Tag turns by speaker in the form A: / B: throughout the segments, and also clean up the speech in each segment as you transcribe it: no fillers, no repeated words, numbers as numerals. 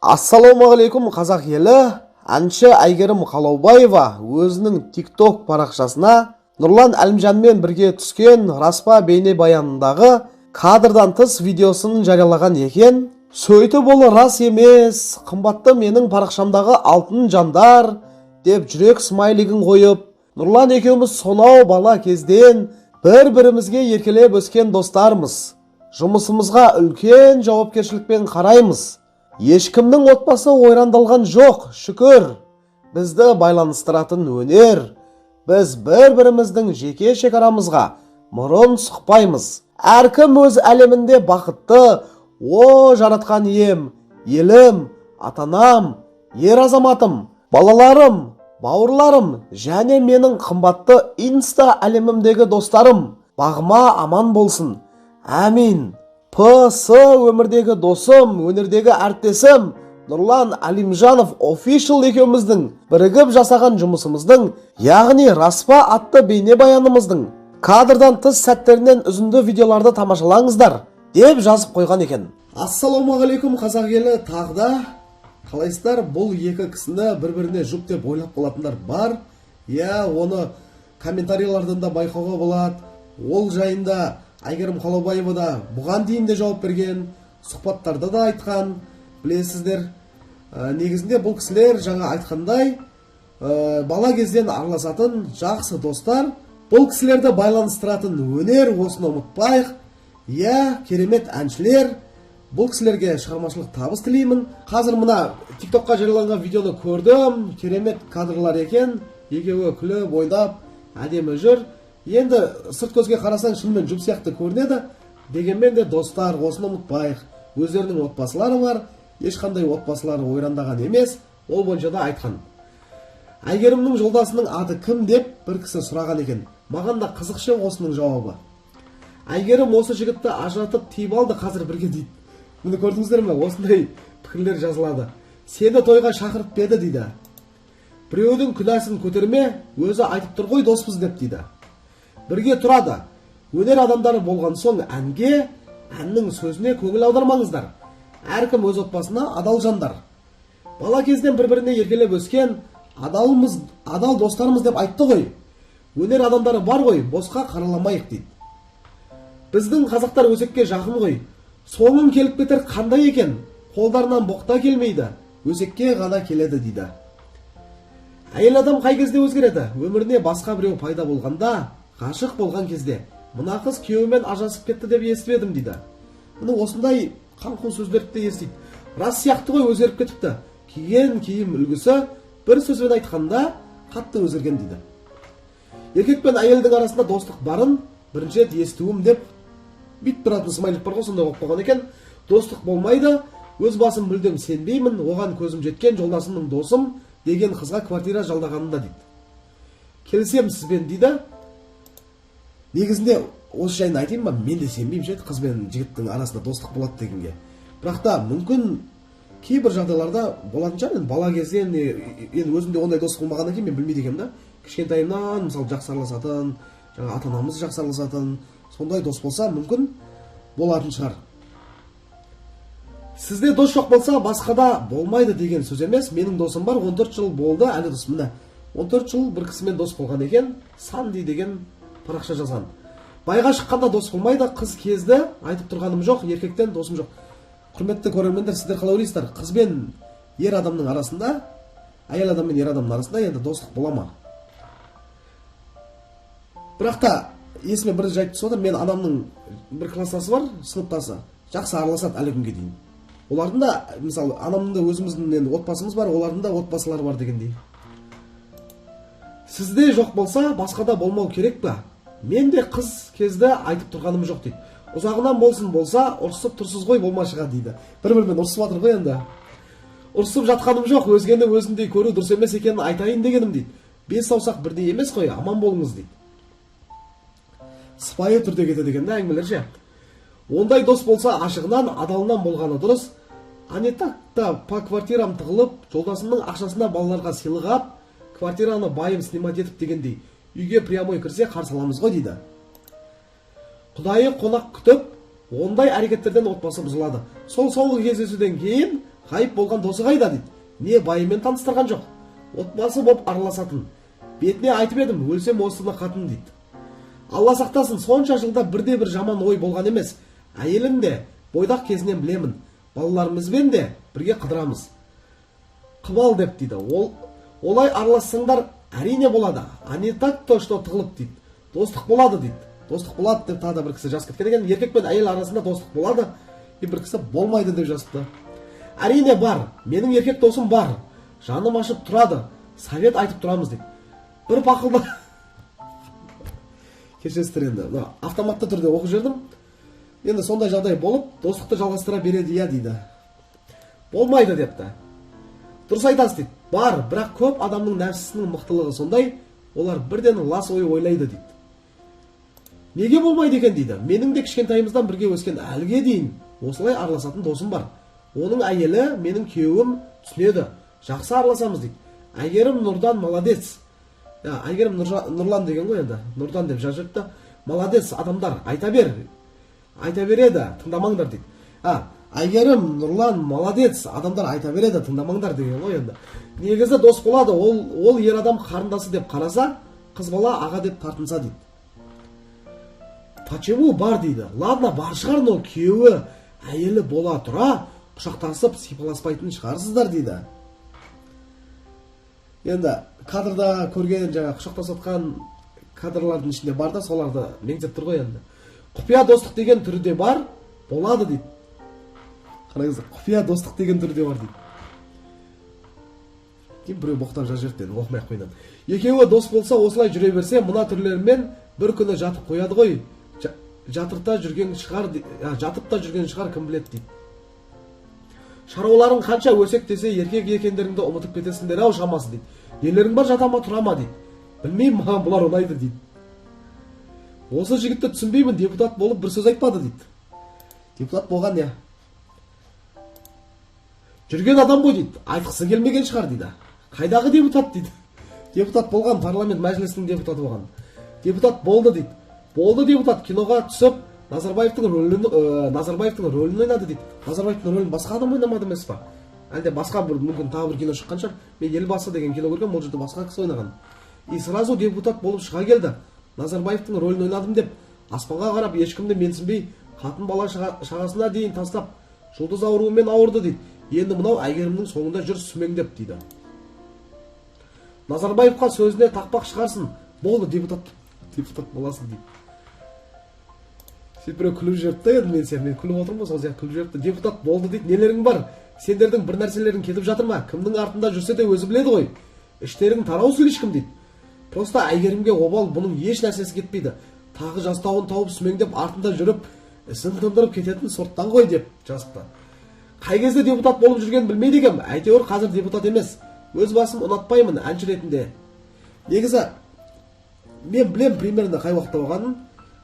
A: Ассалаумағалейкум қазақ елі. Әнші Әйгерім Қалаубаева өзінің TikTok парақшасына Нұрлан Әлімжанмен бірге түскен распа бейнебаянындағы кадрдан тыс видеосын жариялаған екен. Сөйтіп ол рас емес, қымбатты менің парақшамдағы алтын жандар деп жүрек смайлигін қойып, Нұрлан екеуміз сонау бала кезден бір-бірімізге еркелеп өскен достармыз. Жұмысымызға үлкен жауапкершілікпен қараймыз. Ешкімнің отбасы ойрандалған жоқ, шүкір. Бізді байланыстыратын өнер. Біз бір-біріміздің жеке шекарамызға мұрын сұқпаймыз. Әркім өз әлемінде бақытты. О, жаратқан ием, елім, атанам, ер азаматым, балаларым, бауырларым, және менің қымбатты инста әлемімдегі достарым бағыма аман болсын. Әмин. ПС өмірдегі досым, өнердегі әріптесім Нұрлан Әлімжанов офишл екеуміздің бірігіп жасаған жұмысымыздың, яғни распа атты бейнебаянымыздың кадрдан тыс сәттерінен үзінді видеоларды тамашалаңыздар деп жазып қойған екен. Ассалаумағалейкум қазақ елі, тағда қалайсыздар? Бұл екі кісіні бір-біріне жұп деп ойлап қалатындар бар. Оны комментарийлардан да байқауға болады. Ол жайында Әйгерім Қалаубаева да бұған дейін де жауап берген, сұхбаттарда да айтқан, білесіздер. Негізінде бұл кісілер жаңа айтқандай бала кезден араласатын жақсы достар. Бұл кісілерді байланыстыратын өнер, осыны ұмытпайық. Керемет әншілер. Бұл кісілерге шығармашылық табыс тілеймін. Қазір мына TikTokқа жарияланған видеоны көрдім. Керемет кадрлар екен. Екеуі күліп, ойнап, әдемі жүр. Енді сырт көзге қарасаң шынымен жұп сияқты көрінеді. Дегенмен де достар, осыны ұмытпайық. Өздерінің отбасылары бар. Ешқандай отбасылары ойрандаған емес. Ол бойынша да айтқан. Әйгерімнің жолдасының аты кім деп бір кісі сұраған екен. Маған да қызықшы осының жауабы. Әйгерім осы жігітті ажыратып тиіп алды қазір бірге дейді. Мұны көрдіңіздер ме? Осындай пікірлер жазылады. Сені тойға шақырып беді дейді. Біреудің күнәсін көтерме, өзі айтып тұр ғой доспыз деп дейді. Бірге тұрады. Өнер адамдары болған соң әнге, әннің сөзіне көңіл аудармаңыздар. Әркім өз отбасына адал жандар. Бала кезден бір-біріне еркелеп өскен адал достарымыз деп айтты ғой. Өнер адамдары бар ғой, босқа қараламайық дейді. Біздің қазақтар өсекке жақын ғой. Соңын келіп кетер қандай екен? Қолдарынан боқта келмейді, өсекке ғана келеді дейді. Әйел адам қай кезде өзгереді? Өміріне басқа біреу пайда болғанда, ғашық болған кезде. Мына қыз күйеуімен ажырасып кетті деп естідім дейді. Мұны осындай қаңқу сөздерді де естиді. Рас сияқты ғой, өзгеріп кетіпті. Киген киім үлгісі бір сөзбен айтқанда қатты өзгерген дейді. Еркек пен әйелдің арасында достық барын бірінші рет естуім деп бүйтіп тұратын смайлик бар ғой, сондай болып қойған екен. Достық болмайды, өз басым мүлдем сенбеймін, оған көзім жеткен жолдасымның досым деген қызға квартира жалдағанында дейді. Келісем сізбен дейді. Негізінде осы жайын айтайын ба, мен де сенбеймін ше, қыз бен жігіттің арасында достық болады дегенге. Бірақ та мүмкін кейбір жағдайларда болатын шығар. Бала кезден өзімде ондай достық болмағаннан кейін мен білмейді екенмін да. Кішкентайымнан мысалы жақсы араласатын, жаңа ата-анамыз жақсы араласатын, сондай дос болса мүмкін болатын шығар. Сізде дос жоқ болса басқада болмайды деген сөз емес. Менің досым бар, 14 жыл болды, әлі дос. Міне 14 жыл бір кісімен дос болған екен. Санди деген парақша жазған. Байға шыққанда дос болмайды, қыз кезді айтып тұрғаным жоқ, еркектен досым жоқ. Құрметті көрермендер, сіздер қалай ойлайсыздар? Қыз бен ер адамның арасында, әйел адам мен ер адамның арасында енді достық бола ма? Бірақ та есіме бір жайт түсіп отыр. Мен анамның бір класстасы бар, сыныптасы. Жақсы араласады әлі күнге дейін. Олардың да, мысалы, анамның да өзіміздің отбасымыз бар, олардың да отбасылары бар дегендей. Сізде жоқ болса, басқада болмау керек па? Мен де қыз кезді айтып тұрғаным жоқ дейді. Ұзағынан болса, ұрсып тұрсыз ғой болмашыға дейді. Бір-бірімен ұрсып жатыр ғой енді. Ұрсып жатқаным жоқ, өзгені өзіндей көру дұрыс емес екенін айтайын дегенім дейді. Бес саусақ бірдей емес қой, аман болыңыз дейді. Сыпайы түрде кетеді деген әңгімелер ше. Ондай дос болса, ашығынан, адалынан болғаны дұрыс. А не так та по квартирам тығылып, жолдасымның ақшасына балаларға сыйлық ап, квартираны байым снимать етіп дегендей, үйге прямой кірсе қарсы аламыз ғой дейді. Құдайы қонақ күтіп, ондай әрекеттерден отбасы бұзылады. Сол соңғы кездесуден кейін ғайып болған досы қайда дейді. Не байымен таныстырған жоқ, отбасы боп араласатын. Бетіне айтып едім, өлсем осыны қатын дейді. Алла сақтасын, сонша жылда бірде-бір жаман ой болған емес. Әйелін де бойдақ кезінен білемін, балаларымызбен де бірге қыдырамыз. Қыбал деп дейді. Олай аралассаңдар әрине болады. А не так то, что тығылып дейді. Достық болады дейді. Достық болады деп тағы да бір кісі жазып кеткен екен. Еркек пен әйел арасында достық болады, бір кісі болмайды деп жазыпты. Әрине бар, менің еркек досым бар. Жаным ашып тұрады, совет айтып тұрамыз дейді. Бір пақылда кешесіздер енді, автоматты түрде оқып жердім. Енді сондай жағдай болып, достықты жалғастыра береді иә дейді. Болмайды депті. Дұрыс айтасыз дейді. Бар, бірақ көп адамның нәпсісінің мықтылығы сондай, олар бірден лас ой ойлайды дейді. Неге болмайды екен дейді. Менің де кішкентайымыздан бірге өскен әлге дейін осылай араласатын досым бар. Оның әйелі менің күйеуім түсінеді. Жақсы араласамыз дейді. Әйгерім Нұрдан молодец. Әйгерім Нұрлан деген ғой енді. Нұрдан деп жазыпты. Молодец адамдар, айта береді, тыңдамаңдар дейді. Әйгерім Нұрлан молодец адамдар айта береді, тыңдамаңдар деген ғой енді. Негізі дос болады, ол ер адам қарындасы деп қараса, қыз бала аға деп тартынса дейді. Почему бар дейді. Ладно, бар шығар, но күйеуі әйелі бола тұра құшақтасып сипаласпайтын шығарсыздар дейді. Енді кадрда көрген жаңа құшақтасып жатқан кадрлардың ішінде бар да, соларды меңзеп тұр ғой енді. Құпия достық деген түрде бар, болады дейді. Қараңыз, құпия достық деген түрде бар дейді. Кейін біреу боқтап жазып деді, оқымай-ақ қойынан. Екеуі дос болса, осылай жүре берсе, мына түрлермен бір күні жатып қояды ғой. Жатып та жүрген шығар, кім біледі дейді. Шаруаларың қанша өсек десе, еркек екендеріңді ұмытып кетесіңдер ау шамасы дейді. Нелерің бар, жата ма, тұра ма дейді. Білмеймін, маған бұлар ұнайды дейді. Осы жігітті түсінбеймін, депутат болып бір сөз айтпады дейді. Депутат болған не? Жүрген адам ғой дейді. Айтқысы келмеген шығар дейді. Қайдағы депутат дейді. Депутат болған, парламент мәжілісінің депутаты болған. Депутат болды дейді. Болды депутат, киноға түсіп, Назарбаевтың рөлін ойнады дейді. Назарбаевтың рөлін басқа адам ойнамады емес па? Әлде басқа бір, мүмкін тағы бір кино шыққан шығар. Мен Елбасы деген кино көргем, ол жерде басқа кісі ойнаған. И сразу депутат болып шыға келді. Назарбаевтың рөлін ойнадым деп, аспанға қарап ешкімді менсінбей, қатын бала шағасына дейін тастап, жұлдыз ауруымен ауырды дейді. Енді мынау Әйгерімнің соңында жүр сүмеңдеп дейді. Назарбаевқа сөзіне тақпақ шығарсын. Болды, депутат боласың дейді. Сен біреу күліп жүріпті еді, мен күліп отырмын, сол сияқты күліп жүріпті. Депутат болды дейді, нелерің бар? Сендердің бір нәрселерің кетіп жатыр ма? Кімнің артында жүрсе де өзі біледі ғой. Іштерің тарау ешкім дейді. Просто Әйгерімге обал, бұның еш нәрсесі кетпейді. Тағы жастауын тауып сүмеңдеп артында жүріп, ісін тындырып кететін сорттан ғой деп жазыпты. Қай кезде депутат болып жүргенін білмейді екем. Әйтеуір қазір депутат емес. Өз басым ұнатпаймын әнші ретінде. Негізі мен білем примерно қай уақытта болғанын.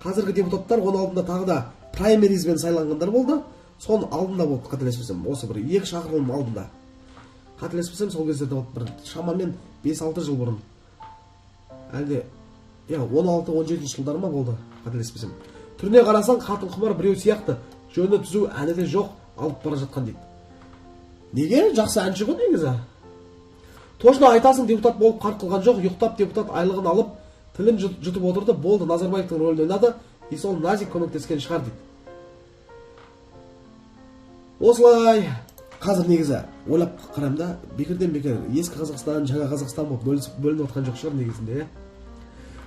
A: Қазіргі депутаттар оның алдында тағы да праймеризбен сайланғандар болды. Соның алдында болды, қателеспесем, осы бір 2 шақырылым алдында. Қателеспесем, сол кездерде болды, бір шамамен 5-6 жыл бұрын. Әлде 16-17 жылдар ма болды, қателеспесем. Түріне қарасаң, қатын құмар біреу сияқты, жөні түзу әні де жоқ, алып бара жатқан дейді. Неге? Жақсы әнші ғой негізі. Точно айтасың, депутат болып қарт қылған жоқ, ұйықтап депутат айлығын алып, тілін жұтып отырды, болды, Назарбаевтың рөлін ойнады, и сол назик көмектескен шығар дейді. Осылай, қазір негізі ойлап қараймын да, бекерден бекер ескі Қазақстан, жаңа Қазақстан болып бөлініп отқан жоқ шығар негізінде.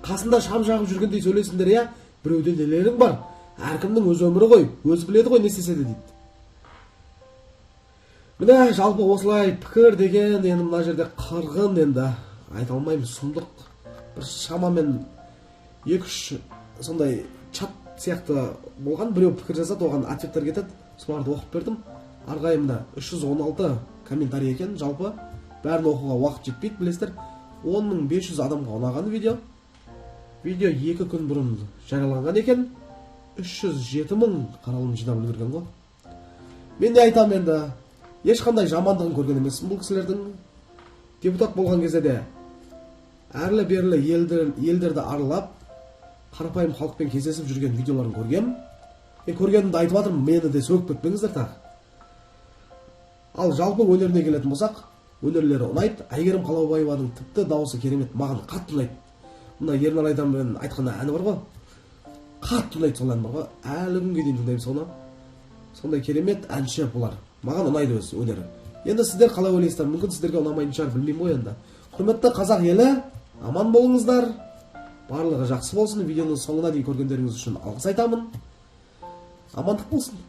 A: Қасында шам жағып жүргендей сөйлесіңдер, біреуде нелерің бар, әркімнің өз өмірі ғой, өзі біледі ғой не істесе де дейді. Міне жалпы осылай пікір деген енді мына жерде қырғын, енді айта алмаймын, сұмдық. Бір шамамен 2-3 сондай чат сияқты болған, біреу пікір жазады, оған ответтер кетеді, соларды оқып бердім. Арғайымда 316 комментарий екен, жалпы бәрін оқуға уақыт жетпейді, білесіздер. 10.500 адамға ұнаған видео 2 күн бұрын жарияланған екен, 307.000 қаралым жинап үлгерген ғой. Мен не айтам енді, ешқандай жамандығын көрген емеспін бұл кісілердің. Депутат болған кезде де әрлі-берлі елдерді аралап, қарапайым халықпен кездесіп жүрген видеоларын көргем. Мен көргенімді айтып жатырмын, мені де сөгіп кетпеңіздер тағы. Ал жалпы өнеріне келетін болсақ, өнерлері ұнайды. Әйгерім Қалаубаеваның тіпті дауысы керемет, маған қатты ұнайды. Мына Ернар Айдармен айтқан әні бар ғой, қатты ұнайды сол ән бар ғой, әлі күнге дейін тыңдаймын соны. Сондай керемет әнші бұлар, маған ұнайды өз өнері. Енді сіздер қалай ойлайсыздар? Мүмкін сіздерге ұнамайтын шығар, білмеймін ғой енді. Құрметті қазақ елі, аман болыңыздар. Барлығы жақсы болсын. Видеоның соңына дейін көргендеріңіз үшін алғыс айтамын. Амандық болсын.